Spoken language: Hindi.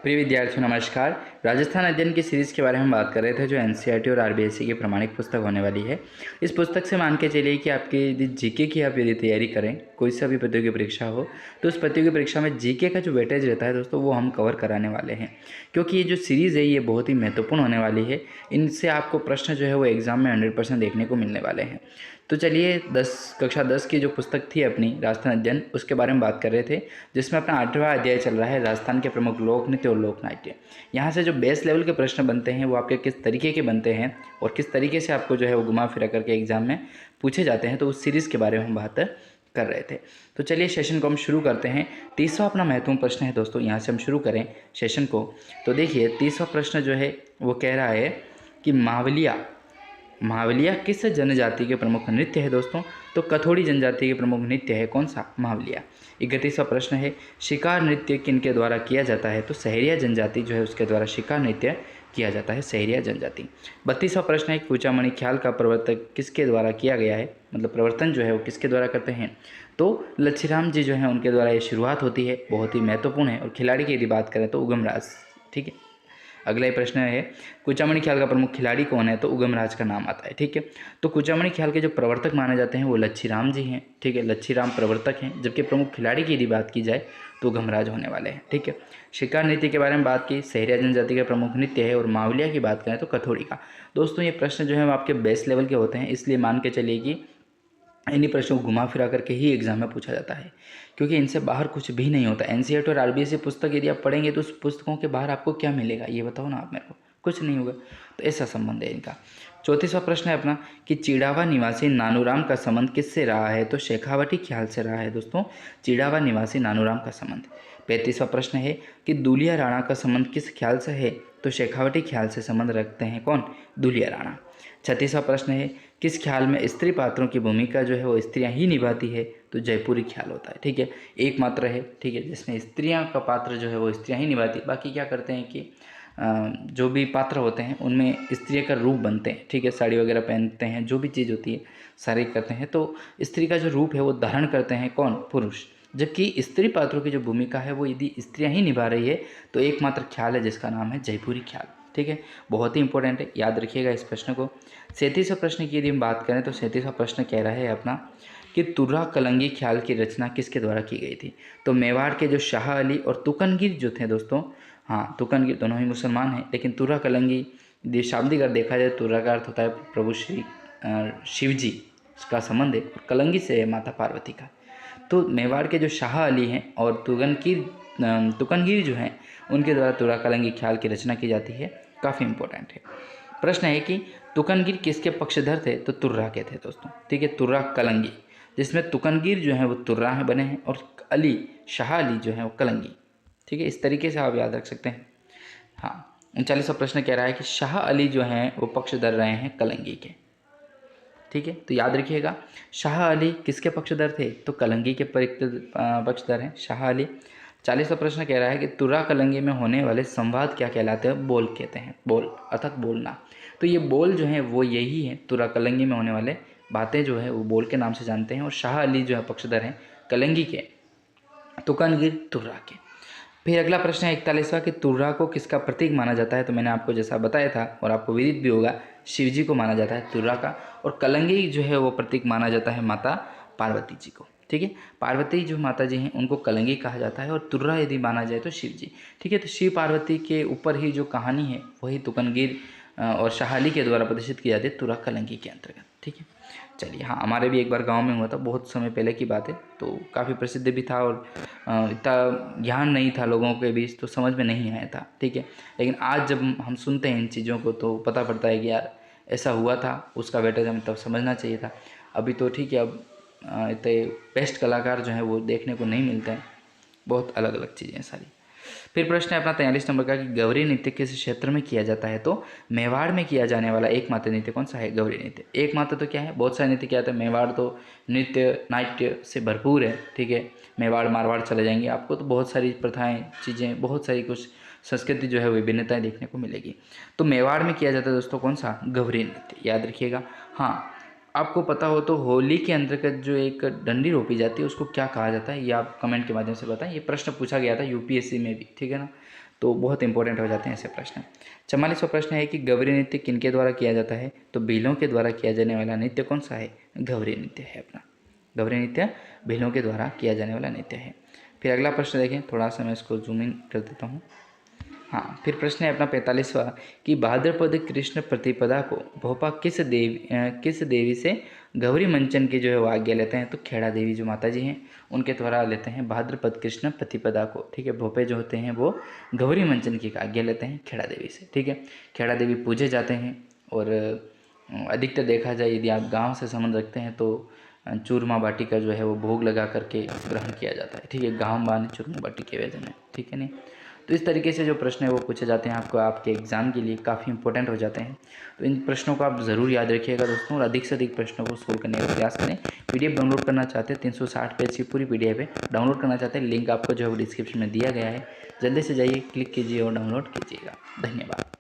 प्रिय विद्यार्थियों नमस्कार। राजस्थान अध्ययन की सीरीज़ के बारे में बात कर रहे थे जो एनसीईआरटी और आरबीएसई की प्रमाणिक पुस्तक होने वाली है। इस पुस्तक से मान के चलिए कि आपकी यदि जीके की आप यदि तैयारी करें, कोई सा भी प्रतियोगी परीक्षा हो, तो उस प्रतियोगी परीक्षा में जीके का जो वेटेज रहता है दोस्तों वो हम कवर कराने वाले हैं, क्योंकि ये जो सीरीज़ है ये बहुत ही महत्वपूर्ण होने वाली है। इनसे आपको प्रश्न जो है वो एग्ज़ाम में 100% देखने को मिलने वाले हैं। तो चलिए कक्षा 10 की जो पुस्तक थी अपनी राजस्थान अध्ययन, उसके बारे में बात कर रहे थे, जिसमें अपना 8वां अध्याय चल रहा है राजस्थान के प्रमुख लोक नृत्य और लोक नाट्य। यहाँ से जो बेस लेवल के प्रश्न बनते हैं वो आपके किस तरीके के बनते हैं और किस तरीके से आपको जो है वो घुमा फिरा करके एग्जाम में पूछे जाते हैं, तो उस सीरीज़ के बारे में हम बात कर रहे थे। तो चलिए सेशन को हम शुरू करते हैं। 30वां अपना महत्वपूर्ण प्रश्न है दोस्तों, यहाँ से हम शुरू करें सेशन को। तो देखिए 30वां प्रश्न जो है वो कह रहा है कि मावलिया किस जनजाति के प्रमुख नृत्य है दोस्तों? तो कथोड़ी जनजाति के प्रमुख नृत्य है कौन सा? मावलिया। 31वां प्रश्न है शिकार नृत्य किनके द्वारा किया जाता है? तो सहरिया जनजाति जो है उसके द्वारा शिकार नृत्य किया जाता है, सहरिया जनजाति। 32वां प्रश्न है कुचामणि ख्याल का प्रवर्तक किसके द्वारा किया गया है, मतलब प्रवर्तन जो है वो किसके द्वारा करते हैं? तो लच्छीराम जी जो है उनके द्वारा ये शुरुआत होती है, बहुत ही महत्वपूर्ण है। और खिलाड़ी की यदि बात करें तो उगमराज। ठीक है, अगला ही प्रश्न है कुचामणि ख्याल का प्रमुख खिलाड़ी कौन है? तो उगमराज का नाम आता है। ठीक है, तो कुचामणि ख्याल के जो प्रवर्तक माने जाते हैं वो लच्छीराम जी हैं। ठीक है, लच्छीराम प्रवर्तक हैं, जबकि प्रमुख खिलाड़ी की यदि बात की जाए तो उगमराज होने वाले हैं। ठीक है, शिकार नृत्य के बारे में बात की, सहरिया जनजाति का प्रमुख नृत्य है। और मावलिया की बात करें तो कथोड़ी का। दोस्तों ये प्रश्न जो है वो आपके बेस लेवल के होते हैं, इसलिए मान के चलिए कि इन्हीं प्रश्नों को घुमा फिरा करके ही एग्जाम में पूछा जाता है, क्योंकि इनसे बाहर कुछ भी नहीं होता। एनसीईआरटी और आरबीएसई पुस्तक यदि आप पढ़ेंगे तो उस पुस्तकों के बाहर आपको क्या मिलेगा ये बताओ ना आप मेरे को, कुछ नहीं होगा। तो ऐसा संबंध है इनका। 34वां प्रश्न है अपना कि चिड़ावा निवासी नानूराम का संबंध किससे रहा है? तो शेखावटी ख्याल से रहा है दोस्तों, चिड़ावा निवासी नानूराम का संबंध। 35वां प्रश्न है कि दुलिया राणा का संबंध किस ख्याल से है? तो शेखावटी ख्याल से संबंध रखते हैं कौन? दुलिया राणा। 36वां प्रश्न है किस ख्याल में स्त्री पात्रों की भूमिका जो है वो स्त्रियां ही निभाती है? तो जयपुरी ख्याल होता है। ठीक है, एकमात्र है, ठीक है, जिसमें स्त्रियां का पात्र जो है वो स्त्रियां ही निभाती है। बाकी क्या करते हैं कि जो भी पात्र होते हैं उनमें स्त्री का रूप बनते हैं। ठीक है, साड़ी वगैरह पहनते हैं, जो भी चीज़ होती है सारी करते हैं, तो स्त्री का जो रूप है वो धारण करते हैं कौन? पुरुष। जबकि स्त्री पात्रों की जो भूमिका है वो यदि स्त्रियां ही निभा रही है तो एकमात्र ख्याल है जिसका नाम है जयपुरी ख्याल। ठीक है, बहुत ही इंपॉर्टेंट है, याद रखिएगा इस प्रश्न को। 37वें प्रश्न की यदि हम बात करें तो 37वां प्रश्न कह रहा है अपना कि तुर्रा कलंगी ख्याल की रचना किसके द्वारा की गई थी? तो मेवाड़ के जो शाह अली और तुकनगिर जो थे दोस्तों, हाँ तुकनगिर दोनों ही मुसलमान हैं, लेकिन तुर्रा कलंगी यदि शाब्दिक अर्थ देखा जाए, तुर्रा का अर्थ होता है प्रभु श्री शिव जी का संबंध है, और कलंगी से है माता पार्वती का। तो मेवाड़ के जो शाह अली हैं और तुकनगिर जो हैं उनके द्वारा तुर्रा कलंगी ख्याल की रचना की जाती है, काफ़ी इंपॉर्टेंट है। प्रश्न है कि तुकनगिर किसके पक्षधर थे? तो तुर्रा के थे दोस्तों। ठीक है, तुर्रा कलंगी, जिसमें तुकनगिर जो है वो तुर्रा है बने हैं और अली शाह अली जो है वो कलंगी। ठीक है, इस तरीके से आप याद रख सकते हैं। हाँ, 39वां प्रश्न कह रहा है कि शाह अली जो हैं वो पक्षधर रहे हैं कलंगी के। ठीक है, तो याद रखिएगा शाह अली किसके पक्षधर थे? तो कलंगी के पक्षधर हैं शाह अली। 40वां प्रश्न कह रहा है कि तुर्रा कलंगी में होने वाले संवाद क्या कहलाते हैं? बोल कहते हैं, बोल अर्थात बोलना। तो ये बोल जो है वो यही है, तुर्रा कलंगी में होने वाले बातें जो है वो बोल के नाम से जानते हैं। और शाह अली जो है पक्षधर हैं कलंगी के, तुकनगिर तुर्रा के। फिर अगला प्रश्न है 41वां कि तुर्रा को किसका प्रतीक माना जाता है? तो मैंने आपको जैसा बताया था और आपको विदित भी होगा, शिवजी को माना जाता है तुर्रा का। और कलंगी जो है वो प्रतीक माना जाता है माता पार्वती जी को। ठीक है, पार्वती जो माता जी हैं उनको कलंगी कहा जाता है और तुर्रा यदि माना जाए तो शिव जी। ठीक है, तो शिव पार्वती के ऊपर ही जो कहानी है वही तुकनगिर और शाह अली के द्वारा प्रदर्शित की जाती है तुर्रा कलंगी के अंतर्गत। ठीक है, चलिए, हाँ हमारे भी एक बार गांव में हुआ था, बहुत समय पहले की बात है, तो काफ़ी प्रसिद्ध भी था और इतना ज्ञान नहीं था लोगों के बीच, तो समझ में नहीं आया था। ठीक है, लेकिन आज जब हम सुनते हैं इन चीज़ों को तो पता पड़ता है कि यार ऐसा हुआ था, उसका वेटेज हमें तब समझना चाहिए था। अभी तो ठीक है, अब इतने बेस्ट कलाकार जो हैं वो देखने को नहीं मिलते हैं, बहुत अलग अलग चीज़ें हैं सारी। फिर प्रश्न है अपना 43 नंबर का कि गौरी नृत्य किस क्षेत्र में किया जाता है? तो मेवाड़ में किया जाने वाला एकमात्र नृत्य कौन सा है? गौरी नृत्य। एकमात्र तो क्या है, बहुत सारे नृत्य किया जाता है, मेवाड़ तो नृत्य नाट्य से भरपूर है। ठीक है, मेवाड़ मारवाड़ चले जाएंगे आपको तो बहुत सारी प्रथाएं, चीज़ें, बहुत सारी कुछ संस्कृति जो है विभिन्नताएं देखने को मिलेगी। तो मेवाड़ में किया जाता है दोस्तों कौन सा? गौरी नृत्य, याद रखिएगा। हाँ, आपको पता हो तो होली के अंतर्गत जो एक डंडी रोपी जाती है उसको क्या कहा जाता है, ये आप कमेंट के माध्यम से बताएं। ये प्रश्न पूछा गया था यूपीएससी में भी, ठीक है ना। तो बहुत इंपॉर्टेंट हो जाते हैं ऐसे प्रश्न। 44वां प्रश्न है कि गौरी नृत्य किनके द्वारा किया जाता है, तो भीलों के द्वारा किया जाने वाला नृत्य कौन सा है, गौरी नृत्य है अपना। गौरी नृत्य भीलों के द्वारा किया जाने वाला नृत्य है। फिर अगला प्रश्न देखें, थोड़ा सा मैं इसको जूम इन कर देता हूँ। हाँ, फिर प्रश्न है अपना 45वां कि भाद्रपद कृष्ण प्रतिपदा को भोपा किस देवी से गौरी मंचन की जो है वो आज्ञा लेते हैं, तो खेड़ा देवी जो माता जी हैं उनके द्वारा लेते हैं भाद्रपद कृष्ण प्रतिपदा को। ठीक है, भोपे जो होते हैं वो गौरी मंचन की आज्ञा लेते हैं खेड़ा देवी से। ठीक है, खेड़ा देवी पूजे जाते हैं और अधिकतर देखा जाए यदि आप गाँव से संबंध रखते हैं तो चूरमा बाटी का जो है वो भोग लगा करके ग्रहण किया जाता है। ठीक है, गाँव बाने चूरमा बाटी के व्यंजन है। ठीक है नहीं, तो इस तरीके से जो प्रश्न है वो पूछे जाते हैं आपको, आपके एग्ज़ाम के लिए काफ़ी इंपॉर्टेंट हो जाते हैं। तो इन प्रश्नों को आप ज़रूर याद रखिएगा दोस्तों, और अधिक से अधिक प्रश्नों को सोल्व करने का प्रयास करें। पीडीएफ डाउनलोड करना चाहते हैं, 360 पेज की पूरी पीडीएफ है, डाउनलोड करना चाहते हैं, लिंक आपको जो है वो डिस्क्रिप्शन में दिया गया है। जल्दी से जाइए, क्लिक कीजिए और डाउनलोड कीजिएगा। धन्यवाद।